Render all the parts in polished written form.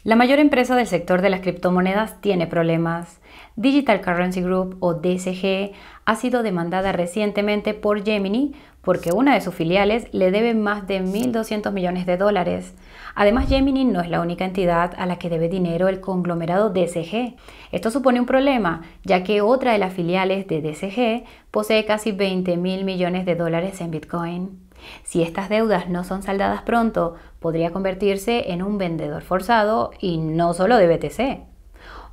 La mayor empresa del sector de las criptomonedas tiene problemas. Digital Currency Group, o DCG, ha sido demandada recientemente por Gemini porque una de sus filiales le debe más de 1.200 millones de dólares. Además, Gemini no es la única entidad a la que debe dinero el conglomerado DCG. Esto supone un problema, ya que otra de las filiales de DCG posee casi 20.000 millones de dólares en Bitcoin. Si estas deudas no son saldadas pronto, podría convertirse en un vendedor forzado y no solo de BTC.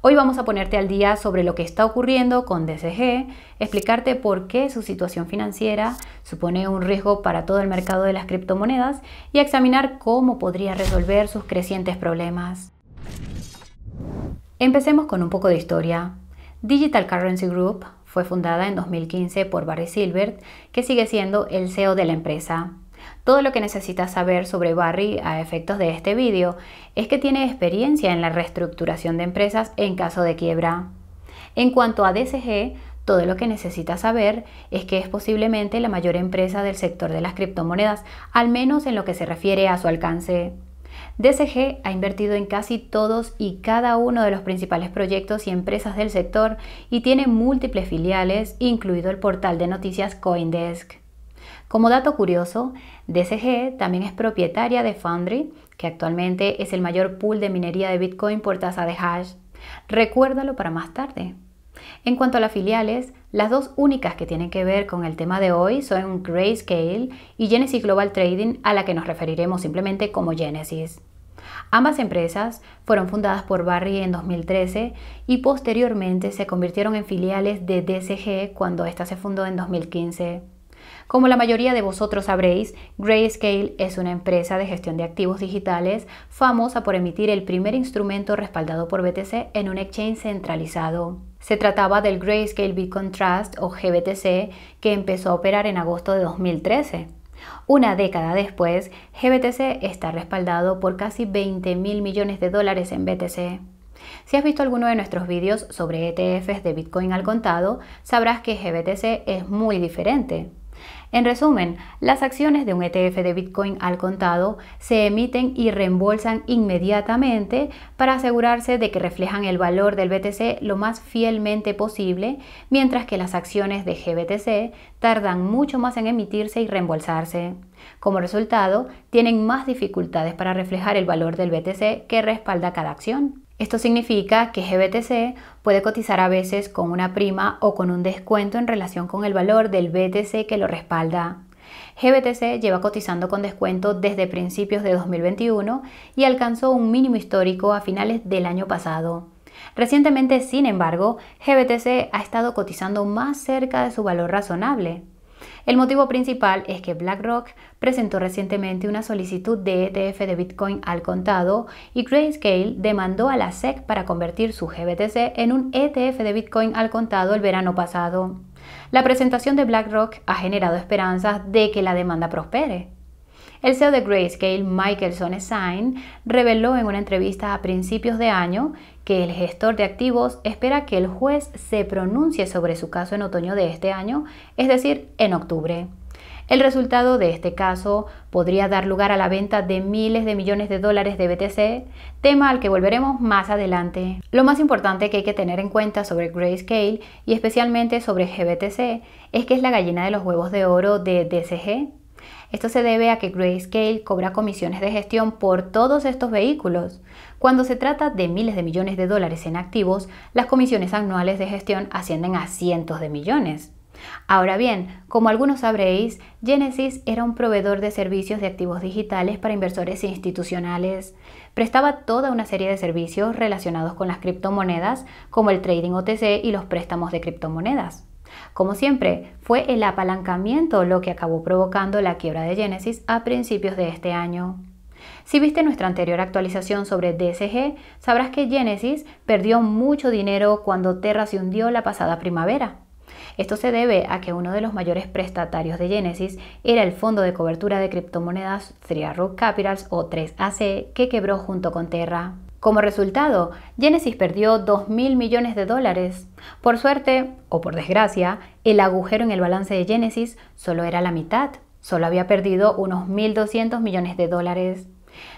Hoy vamos a ponerte al día sobre lo que está ocurriendo con DCG, explicarte por qué su situación financiera supone un riesgo para todo el mercado de las criptomonedas y examinar cómo podría resolver sus crecientes problemas. Empecemos con un poco de historia. Digital Currency Group fue fundada en 2015 por Barry Silbert, que sigue siendo el CEO de la empresa. Todo lo que necesitas saber sobre Barry a efectos de este vídeo es que tiene experiencia en la reestructuración de empresas en caso de quiebra. En cuanto a DCG, todo lo que necesitas saber es que es posiblemente la mayor empresa del sector de las criptomonedas, al menos en lo que se refiere a su alcance. DCG ha invertido en casi todos y cada uno de los principales proyectos y empresas del sector y tiene múltiples filiales, incluido el portal de noticias CoinDesk. Como dato curioso, DCG también es propietaria de Foundry, que actualmente es el mayor pool de minería de Bitcoin por tasa de hash. Recuérdalo para más tarde. En cuanto a las filiales, las dos únicas que tienen que ver con el tema de hoy son Grayscale y Genesis Global Trading, a la que nos referiremos simplemente como Genesis. Ambas empresas fueron fundadas por Barry en 2013 y posteriormente se convirtieron en filiales de DCG cuando ésta se fundó en 2015. Como la mayoría de vosotros sabréis, Grayscale es una empresa de gestión de activos digitales famosa por emitir el primer instrumento respaldado por BTC en un exchange centralizado. Se trataba del Grayscale Bitcoin Trust, o GBTC, que empezó a operar en agosto de 2013. Una década después, GBTC está respaldado por casi 20.000 millones de dólares en BTC. Si has visto alguno de nuestros vídeos sobre ETFs de Bitcoin al contado, sabrás que GBTC es muy diferente. En resumen, las acciones de un ETF de Bitcoin al contado se emiten y reembolsan inmediatamente para asegurarse de que reflejan el valor del BTC lo más fielmente posible, mientras que las acciones de GBTC tardan mucho más en emitirse y reembolsarse. Como resultado, tienen más dificultades para reflejar el valor del BTC que respalda cada acción. Esto significa que GBTC puede cotizar a veces con una prima o con un descuento en relación con el valor del BTC que lo respalda. GBTC lleva cotizando con descuento desde principios de 2021 y alcanzó un mínimo histórico a finales del año pasado. Recientemente, sin embargo, GBTC ha estado cotizando más cerca de su valor razonable. El motivo principal es que BlackRock presentó recientemente una solicitud de ETF de Bitcoin al contado y Grayscale demandó a la SEC para convertir su GBTC en un ETF de Bitcoin al contado el verano pasado. La presentación de BlackRock ha generado esperanzas de que la demanda prospere. El CEO de Grayscale, Michael Sonnesein, reveló en una entrevista a principios de año que el gestor de activos espera que el juez se pronuncie sobre su caso en otoño de este año, es decir, en octubre. El resultado de este caso podría dar lugar a la venta de miles de millones de dólares de BTC, tema al que volveremos más adelante. Lo más importante que hay que tener en cuenta sobre Grayscale y especialmente sobre GBTC es que es la gallina de los huevos de oro de DCG. Esto se debe a que Grayscale cobra comisiones de gestión por todos estos vehículos. Cuando se trata de miles de millones de dólares en activos, las comisiones anuales de gestión ascienden a cientos de millones. Ahora bien, como algunos sabréis, Genesis era un proveedor de servicios de activos digitales para inversores institucionales. Prestaba toda una serie de servicios relacionados con las criptomonedas, como el trading OTC y los préstamos de criptomonedas. Como siempre, fue el apalancamiento lo que acabó provocando la quiebra de Genesis a principios de este año. Si viste nuestra anterior actualización sobre DCG, sabrás que Genesis perdió mucho dinero cuando Terra se hundió la pasada primavera. Esto se debe a que uno de los mayores prestatarios de Genesis era el fondo de cobertura de criptomonedas Three Arrows Capital, o 3AC, que quebró junto con Terra. Como resultado, Genesis perdió 2.000 millones de dólares. Por suerte, o por desgracia, el agujero en el balance de Genesis solo era la mitad. Solo había perdido unos 1.200 millones de dólares.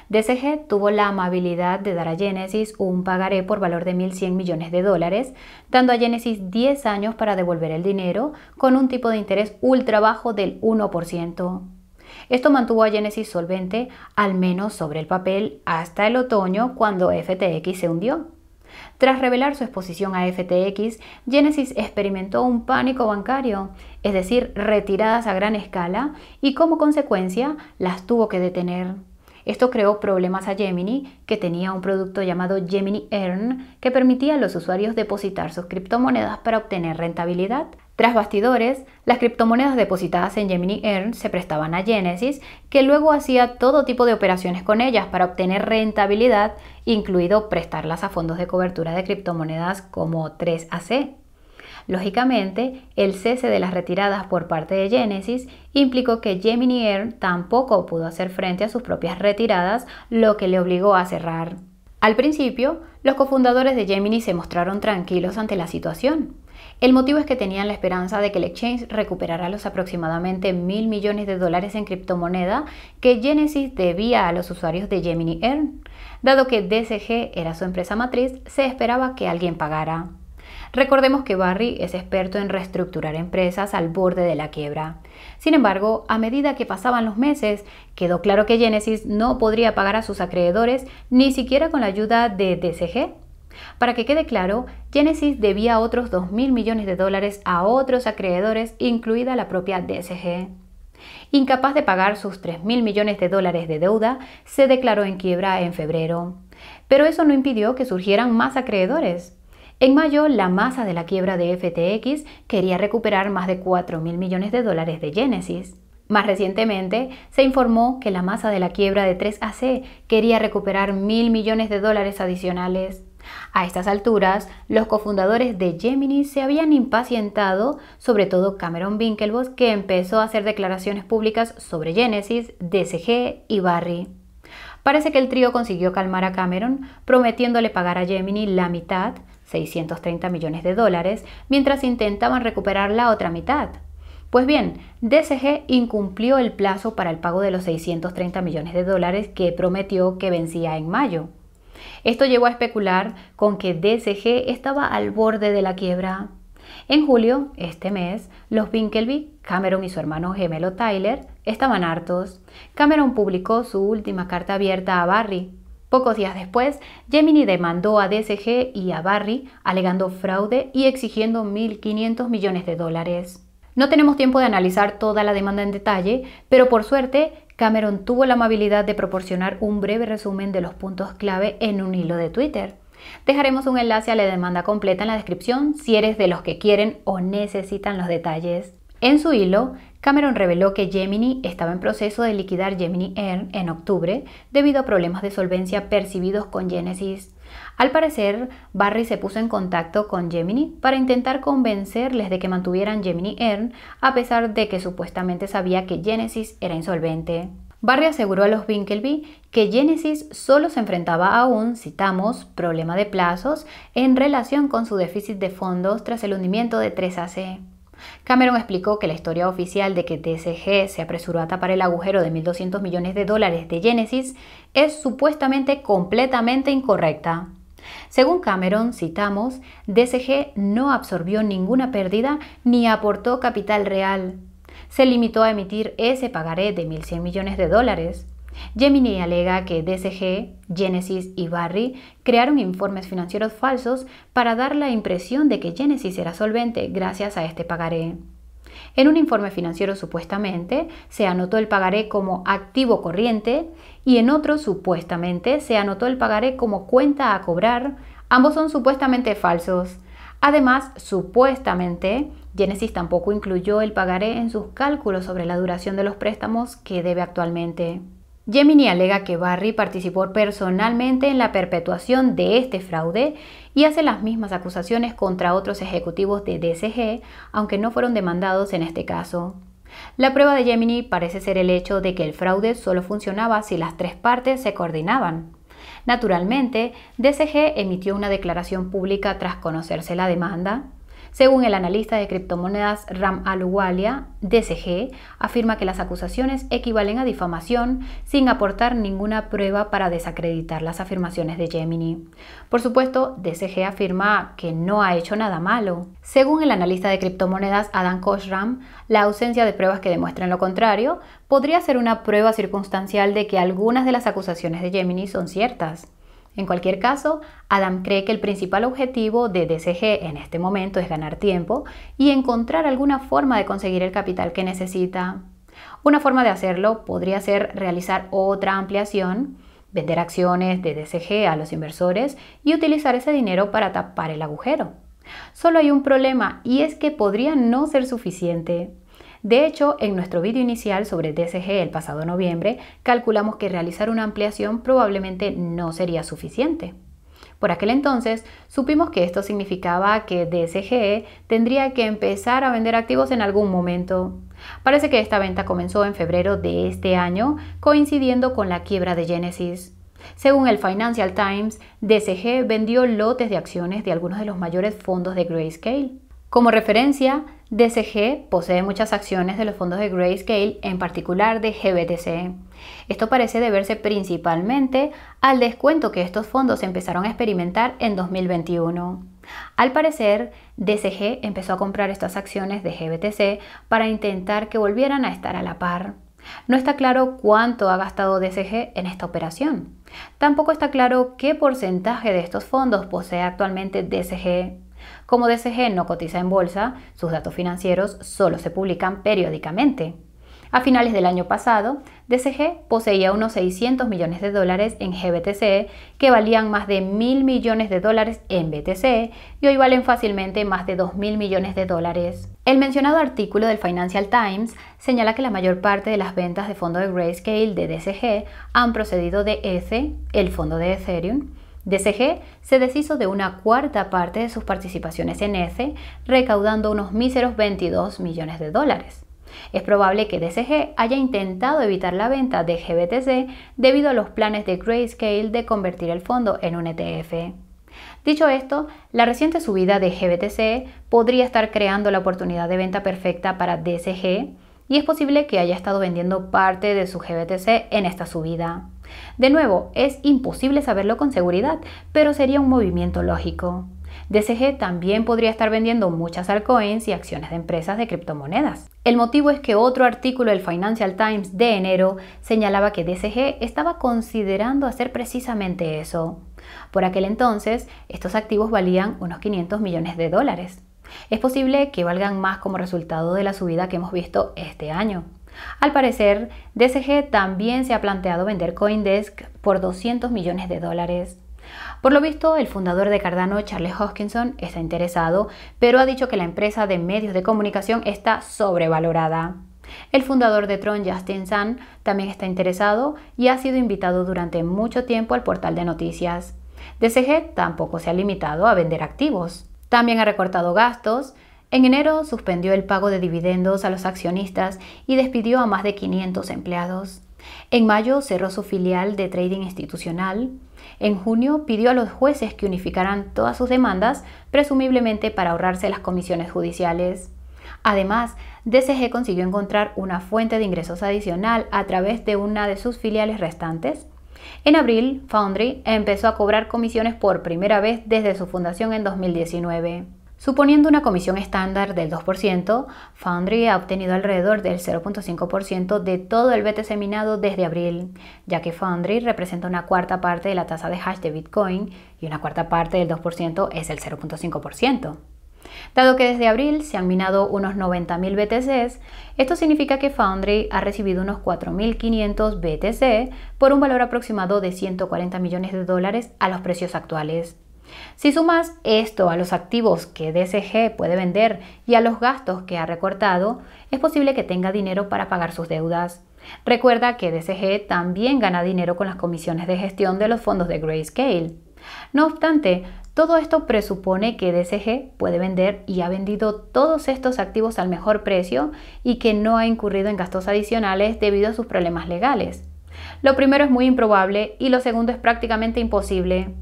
DSG tuvo la amabilidad de dar a Genesis un pagaré por valor de 1.100 millones de dólares, dando a Genesis 10 años para devolver el dinero con un tipo de interés ultra bajo del 1%. Esto mantuvo a Genesis solvente, al menos sobre el papel, hasta el otoño, cuando FTX se hundió. Tras revelar su exposición a FTX, Genesis experimentó un pánico bancario, es decir, retiradas a gran escala, y como consecuencia las tuvo que detener. Esto creó problemas a Gemini, que tenía un producto llamado Gemini Earn, que permitía a los usuarios depositar sus criptomonedas para obtener rentabilidad. Tras bastidores, las criptomonedas depositadas en Gemini Earn se prestaban a Genesis, que luego hacía todo tipo de operaciones con ellas para obtener rentabilidad, incluido prestarlas a fondos de cobertura de criptomonedas como 3AC. Lógicamente, el cese de las retiradas por parte de Genesis implicó que Gemini Earn tampoco pudo hacer frente a sus propias retiradas, lo que le obligó a cerrar. Al principio, los cofundadores de Gemini se mostraron tranquilos ante la situación. El motivo es que tenían la esperanza de que el exchange recuperara los aproximadamente 1.000 millones de dólares en criptomoneda que Genesis debía a los usuarios de Gemini Earn. Dado que DSG era su empresa matriz, se esperaba que alguien pagara. Recordemos que Barry es experto en reestructurar empresas al borde de la quiebra. Sin embargo, a medida que pasaban los meses, quedó claro que Genesis no podría pagar a sus acreedores ni siquiera con la ayuda de DSG. Para que quede claro, Genesis debía otros 2.000 millones de dólares a otros acreedores, incluida la propia DSG. Incapaz de pagar sus 3.000 millones de dólares de deuda, se declaró en quiebra en febrero. Pero eso no impidió que surgieran más acreedores. En mayo, la masa de la quiebra de FTX quería recuperar más de 4.000 millones de dólares de Genesis. Más recientemente, se informó que la masa de la quiebra de 3AC quería recuperar 1.000 millones de dólares adicionales. A estas alturas, los cofundadores de Gemini se habían impacientado, sobre todo Cameron Winklevoss, que empezó a hacer declaraciones públicas sobre Genesis, DSG y Barry. Parece que el trío consiguió calmar a Cameron, prometiéndole pagar a Gemini la mitad, 630 millones de dólares, mientras intentaban recuperar la otra mitad. Pues bien, DSG incumplió el plazo para el pago de los 630 millones de dólares que prometió, que vencía en mayo. Esto llevó a especular con que DSG estaba al borde de la quiebra. En julio, este mes, los Winklevoss, Cameron y su hermano gemelo Tyler estaban hartos. Cameron publicó su última carta abierta a Barry. Pocos días después, Gemini demandó a DSG y a Barry, alegando fraude y exigiendo 1.500 millones de dólares. No tenemos tiempo de analizar toda la demanda en detalle, pero por suerte, Cameron tuvo la amabilidad de proporcionar un breve resumen de los puntos clave en un hilo de Twitter. Dejaremos un enlace a la demanda completa en la descripción si eres de los que quieren o necesitan los detalles. En su hilo, Cameron reveló que Gemini estaba en proceso de liquidar Gemini Earn en octubre debido a problemas de solvencia percibidos con Genesis. Al parecer, Barry se puso en contacto con Gemini para intentar convencerles de que mantuvieran Gemini Earn a pesar de que supuestamente sabía que Genesis era insolvente. Barry aseguró a los Winklevoss que Genesis solo se enfrentaba a un, citamos, problema de plazos en relación con su déficit de fondos tras el hundimiento de 3AC. Cameron explicó que la historia oficial de que DSG se apresuró a tapar el agujero de 1.200 millones de dólares de Genesis es supuestamente completamente incorrecta. Según Cameron, citamos, DSG no absorbió ninguna pérdida ni aportó capital real. Se limitó a emitir ese pagaré de 1.100 millones de dólares. Gemini alega que DSG, Genesis y Barry crearon informes financieros falsos para dar la impresión de que Genesis era solvente gracias a este pagaré. En un informe financiero supuestamente se anotó el pagaré como activo corriente y en otro supuestamente se anotó el pagaré como cuenta a cobrar. Ambos son supuestamente falsos. Además, supuestamente, Genesis tampoco incluyó el pagaré en sus cálculos sobre la duración de los préstamos que debe actualmente. Gemini alega que Barry participó personalmente en la perpetuación de este fraude y hace las mismas acusaciones contra otros ejecutivos de DSG, aunque no fueron demandados en este caso. La prueba de Gemini parece ser el hecho de que el fraude solo funcionaba si las tres partes se coordinaban. Naturalmente, DSG emitió una declaración pública tras conocerse la demanda. Según el analista de criptomonedas Ram Aluwalia, DCG afirma que las acusaciones equivalen a difamación sin aportar ninguna prueba para desacreditar las afirmaciones de Gemini. Por supuesto, DCG afirma que no ha hecho nada malo. Según el analista de criptomonedas Adam Koshram, la ausencia de pruebas que demuestren lo contrario podría ser una prueba circunstancial de que algunas de las acusaciones de Gemini son ciertas. En cualquier caso, Adam cree que el principal objetivo de DCG en este momento es ganar tiempo y encontrar alguna forma de conseguir el capital que necesita. Una forma de hacerlo podría ser realizar otra ampliación, vender acciones de DCG a los inversores y utilizar ese dinero para tapar el agujero. Solo hay un problema y es que podría no ser suficiente. De hecho, en nuestro vídeo inicial sobre DCG el pasado noviembre, calculamos que realizar una ampliación probablemente no sería suficiente. Por aquel entonces, supimos que esto significaba que DCG tendría que empezar a vender activos en algún momento. Parece que esta venta comenzó en febrero de este año, coincidiendo con la quiebra de Genesis. Según el Financial Times, DCG vendió lotes de acciones de algunos de los mayores fondos de Grayscale. Como referencia, DCG posee muchas acciones de los fondos de Grayscale, en particular de GBTC. Esto parece deberse principalmente al descuento que estos fondos empezaron a experimentar en 2021. Al parecer, DCG empezó a comprar estas acciones de GBTC para intentar que volvieran a estar a la par. No está claro cuánto ha gastado DCG en esta operación. Tampoco está claro qué porcentaje de estos fondos posee actualmente DCG. Como DCG no cotiza en bolsa, sus datos financieros solo se publican periódicamente. A finales del año pasado, DCG poseía unos 600 millones de dólares en GBTC, que valían más de 1.000 millones de dólares en BTC y hoy valen fácilmente más de 2.000 millones de dólares. El mencionado artículo del Financial Times señala que la mayor parte de las ventas de fondos de Grayscale de DCG han procedido de ETH, el fondo de Ethereum. DCG se deshizo de una cuarta parte de sus participaciones en ETH, recaudando unos míseros 22 millones de dólares. Es probable que DCG haya intentado evitar la venta de GBTC debido a los planes de Grayscale de convertir el fondo en un ETF. Dicho esto, la reciente subida de GBTC podría estar creando la oportunidad de venta perfecta para DCG y es posible que haya estado vendiendo parte de su GBTC en esta subida. De nuevo, es imposible saberlo con seguridad, pero sería un movimiento lógico. DCG también podría estar vendiendo muchas altcoins y acciones de empresas de criptomonedas. El motivo es que otro artículo del Financial Times de enero señalaba que DCG estaba considerando hacer precisamente eso. Por aquel entonces, estos activos valían unos 500 millones de dólares. Es posible que valgan más como resultado de la subida que hemos visto este año. Al parecer, DCG también se ha planteado vender CoinDesk por 200 millones de dólares. Por lo visto, el fundador de Cardano, Charles Hoskinson, está interesado, pero ha dicho que la empresa de medios de comunicación está sobrevalorada. El fundador de Tron, Justin Sun, también está interesado y ha sido invitado durante mucho tiempo al portal de noticias. DCG tampoco se ha limitado a vender activos. También ha recortado gastos. En enero suspendió el pago de dividendos a los accionistas y despidió a más de 500 empleados. En mayo cerró su filial de trading institucional. En junio pidió a los jueces que unificaran todas sus demandas, presumiblemente para ahorrarse las comisiones judiciales. Además, DCG consiguió encontrar una fuente de ingresos adicional a través de una de sus filiales restantes. En abril, Foundry empezó a cobrar comisiones por primera vez desde su fundación en 2019. Suponiendo una comisión estándar del 2%, Foundry ha obtenido alrededor del 0.5% de todo el BTC minado desde abril, ya que Foundry representa una cuarta parte de la tasa de hash de Bitcoin y una cuarta parte del 2% es el 0.5%. Dado que desde abril se han minado unos 90.000 BTCs, esto significa que Foundry ha recibido unos 4.500 BTC por un valor aproximado de 140 millones de dólares a los precios actuales. Si sumas esto a los activos que DCG puede vender y a los gastos que ha recortado, es posible que tenga dinero para pagar sus deudas. Recuerda que DCG también gana dinero con las comisiones de gestión de los fondos de Grayscale. No obstante, todo esto presupone que DCG puede vender y ha vendido todos estos activos al mejor precio y que no ha incurrido en gastos adicionales debido a sus problemas legales. Lo primero es muy improbable y lo segundo es prácticamente imposible.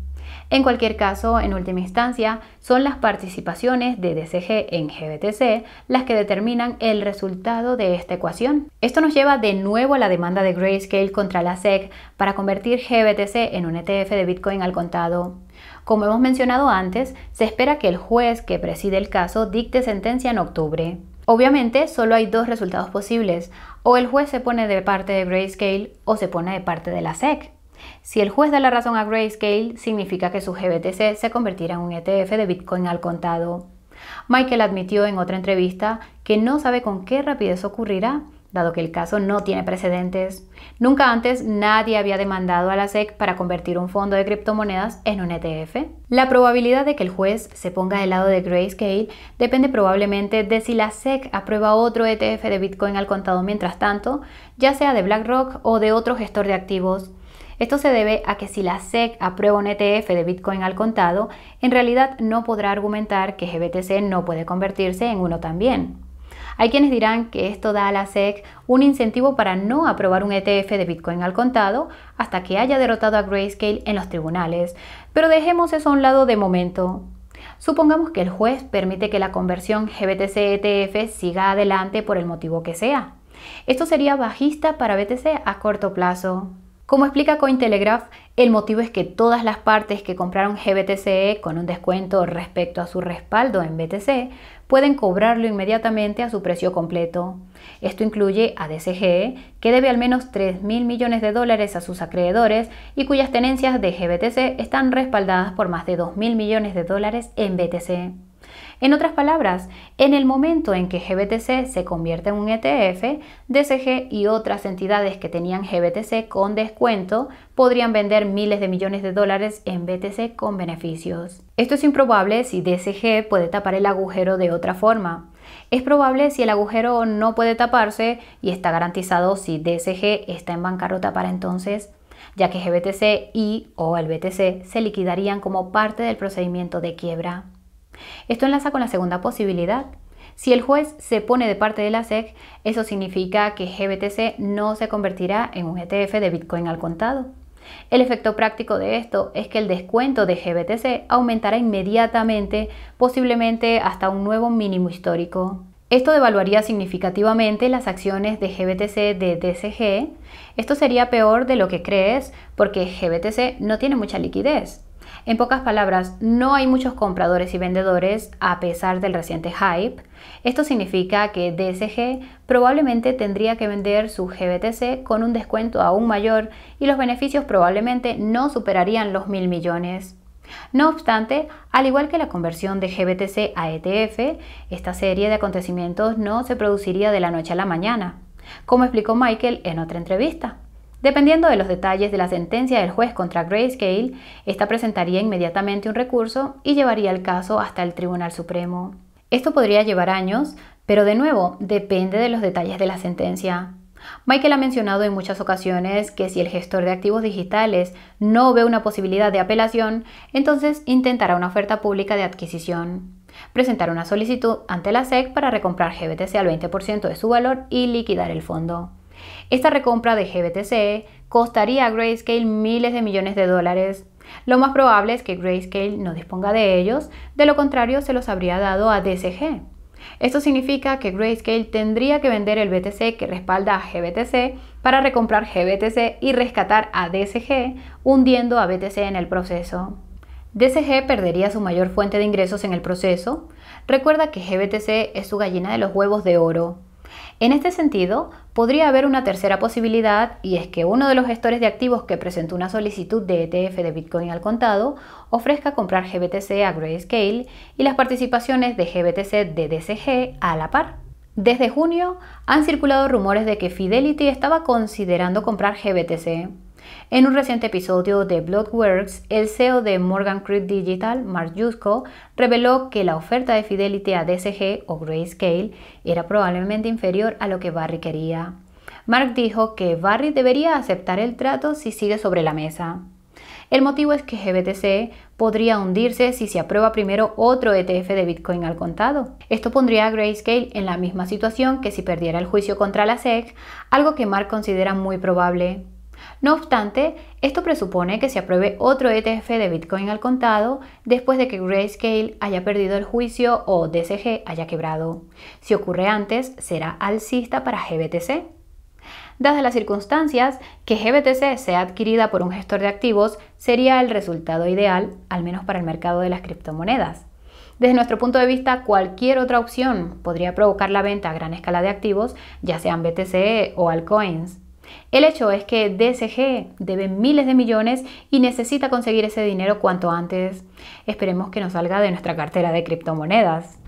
En cualquier caso, en última instancia, son las participaciones de DCG en GBTC las que determinan el resultado de esta ecuación. Esto nos lleva de nuevo a la demanda de Grayscale contra la SEC para convertir GBTC en un ETF de Bitcoin al contado. Como hemos mencionado antes, se espera que el juez que preside el caso dicte sentencia en octubre. Obviamente, solo hay dos resultados posibles: o el juez se pone de parte de Grayscale o se pone de parte de la SEC. Si el juez da la razón a Grayscale, significa que su GBTC se convertirá en un ETF de Bitcoin al contado. Michael admitió en otra entrevista que no sabe con qué rapidez ocurrirá, dado que el caso no tiene precedentes. Nunca antes nadie había demandado a la SEC para convertir un fondo de criptomonedas en un ETF. La probabilidad de que el juez se ponga del lado de Grayscale depende probablemente de si la SEC aprueba otro ETF de Bitcoin al contado mientras tanto, ya sea de BlackRock o de otro gestor de activos. Esto se debe a que si la SEC aprueba un ETF de Bitcoin al contado, en realidad no podrá argumentar que GBTC no puede convertirse en uno también. Hay quienes dirán que esto da a la SEC un incentivo para no aprobar un ETF de Bitcoin al contado hasta que haya derrotado a Grayscale en los tribunales, pero dejemos eso a un lado de momento. Supongamos que el juez permite que la conversión GBTC-ETF siga adelante por el motivo que sea. Esto sería bajista para BTC a corto plazo. Como explica Cointelegraph, el motivo es que todas las partes que compraron GBTC con un descuento respecto a su respaldo en BTC pueden cobrarlo inmediatamente a su precio completo. Esto incluye a DCG, que debe al menos $3.000 millones a sus acreedores y cuyas tenencias de GBTC están respaldadas por más de $2.000 millones en BTC. En otras palabras, en el momento en que GBTC se convierte en un ETF, DCG y otras entidades que tenían GBTC con descuento podrían vender miles de millones de dólares en BTC con beneficios. Esto es improbable si DCG puede tapar el agujero de otra forma. Es probable si el agujero no puede taparse y está garantizado si DCG está en bancarrota para entonces, ya que GBTC o el BTC se liquidarían como parte del procedimiento de quiebra. Esto enlaza con la segunda posibilidad. Si el juez se pone de parte de la SEC, eso significa que GBTC no se convertirá en un ETF de Bitcoin al contado. El efecto práctico de esto es que el descuento de GBTC aumentará inmediatamente, posiblemente hasta un nuevo mínimo histórico. Esto devaluaría significativamente las acciones de GBTC de DCG. Esto sería peor de lo que crees porque GBTC no tiene mucha liquidez. En pocas palabras, no hay muchos compradores y vendedores a pesar del reciente hype. Esto significa que DCG probablemente tendría que vender su GBTC con un descuento aún mayor y los beneficios probablemente no superarían los $1.000 millones. No obstante, al igual que la conversión de GBTC a ETF, esta serie de acontecimientos no se produciría de la noche a la mañana, como explicó Michael en otra entrevista. Dependiendo de los detalles de la sentencia del juez contra Grayscale, esta presentaría inmediatamente un recurso y llevaría el caso hasta el Tribunal Supremo. Esto podría llevar años, pero de nuevo depende de los detalles de la sentencia. Michael ha mencionado en muchas ocasiones que si el gestor de activos digitales no ve una posibilidad de apelación, entonces intentará una oferta pública de adquisición. Presentar una solicitud ante la SEC para recomprar GBTC al 20% de su valor y liquidar el fondo. Esta recompra de GBTC costaría a Grayscale miles de millones de dólares. Lo más probable es que Grayscale no disponga de ellos, de lo contrario se los habría dado a DCG. Esto significa que Grayscale tendría que vender el BTC que respalda a GBTC para recomprar GBTC y rescatar a DCG, hundiendo a BTC en el proceso. DCG perdería su mayor fuente de ingresos en el proceso. Recuerda que GBTC es su gallina de los huevos de oro. En este sentido, podría haber una tercera posibilidad y es que uno de los gestores de activos que presentó una solicitud de ETF de Bitcoin al contado ofrezca comprar GBTC a Grayscale y las participaciones de GBTC de DCG a la par. Desde junio han circulado rumores de que Fidelity estaba considerando comprar GBTC. En un reciente episodio de Bloodworks, el CEO de Morgan Creek Digital, Mark Yusko, reveló que la oferta de Fidelity a DCG o Grayscale era probablemente inferior a lo que Barry quería. Mark dijo que Barry debería aceptar el trato si sigue sobre la mesa. El motivo es que GBTC podría hundirse si se aprueba primero otro ETF de Bitcoin al contado. Esto pondría a Grayscale en la misma situación que si perdiera el juicio contra la SEC, algo que Mark considera muy probable. No obstante, esto presupone que se apruebe otro ETF de Bitcoin al contado después de que Grayscale haya perdido el juicio o DCG haya quebrado. Si ocurre antes, será alcista para GBTC. Dadas las circunstancias, que GBTC sea adquirida por un gestor de activos sería el resultado ideal, al menos para el mercado de las criptomonedas. Desde nuestro punto de vista, cualquier otra opción podría provocar la venta a gran escala de activos, ya sean BTC o altcoins. El hecho es que DCG debe miles de millones y necesita conseguir ese dinero cuanto antes. Esperemos que no salga de nuestra cartera de criptomonedas.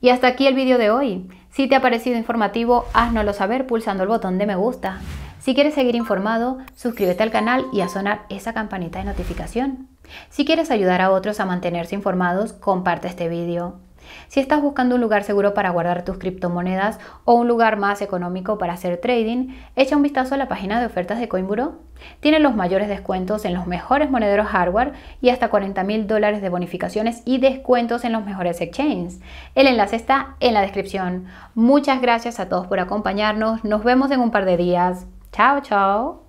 Y hasta aquí el vídeo de hoy. Si te ha parecido informativo, háznoslo saber pulsando el botón de me gusta. Si quieres seguir informado, suscríbete al canal y a sonar esa campanita de notificación. Si quieres ayudar a otros a mantenerse informados, comparte este vídeo. Si estás buscando un lugar seguro para guardar tus criptomonedas o un lugar más económico para hacer trading, echa un vistazo a la página de ofertas de Coinburo. Tienen los mayores descuentos en los mejores monederos hardware y hasta $40.000 de bonificaciones y descuentos en los mejores exchanges. El enlace está en la descripción. Muchas gracias a todos por acompañarnos. Nos vemos en un par de días. Chao, chao.